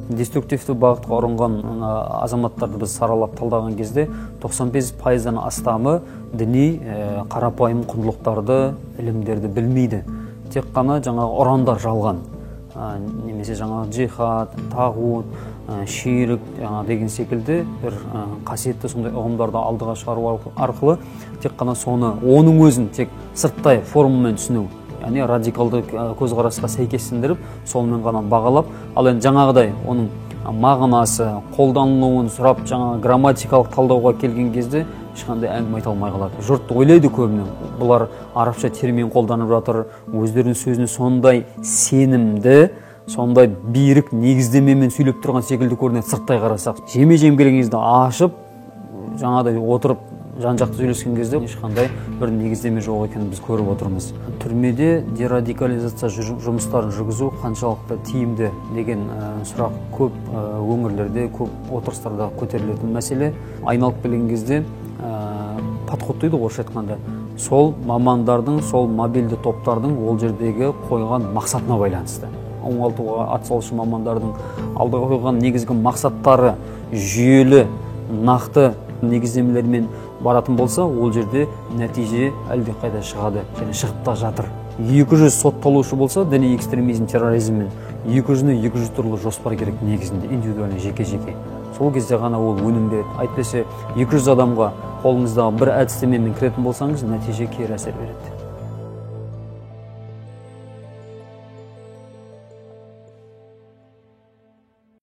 деструктивті бағытқа ұрынған азаматтарды біз саралап талдаған кезде 95%-дан астамы діни қарапайым құндылықтарды, ілімдерді білмейді. Тек қана жаңағы ұрандар жалған. Немесе жаңағы джихад, тағут, ширк деген секілді бір қасиетті сондай ұғымдарды алдыға шығару арқылы тек қана оның өзін тек сырттай формамен түсіну, яғни радикалды көзқарасқа сәйкестендіріп, сонымен ғана бағалап, ал енді жаңағыдай оның мағынасы, қолданылуын сұрап, жаңағы грамматикалық талдауға келген кезде ешқандай әңгіме айта алмай қалады. Жұрт ойлайды көбіне, бұлар арабша термин қолданып жатыр, өздерінің сөзіне сондай сенімді, сондай берік негіздемемен сөйлеп тұрған секілді көрінеді сырттай қарасақ. Жеме-жем келген кезде ашып, жаңағыдай отырып, жан-жақты сөйлескен кезде ешқандай бір негіздеме жоқ екенін біз көріп отырмыз. Түрмеде дерадикализация жұмыстарын жүргізу қаншалықты тиімді деген сұрақ көп өңірлерде, көп отырыстарда көтерілетін мәселе. Айналып келген кезде подход дейді орысша айтқанда, сол мамандардың, сол мобильді топтардың ол жердегі қойған мақсатына байланысты. Оңалтуға атсалысушы мамандардың алдыға қойған негізгі мақсаттары жүйелі, нақты негіздемелермен баратын болса, ол жерде нәтиже әлде қайда шығады және шығып та жатыр. 200 сотталушы болса, діни экстремизм, терроризммен 200-200 түрлі жоспар керек негізінде, индивидуальный, жеке-жеке. Сол кезде ғана ол өнім береді. Әйтпесе 200 адамға қолыңыздағы бір әдістемемен кіретін болсаңыз, нәтиже кері әсер береді.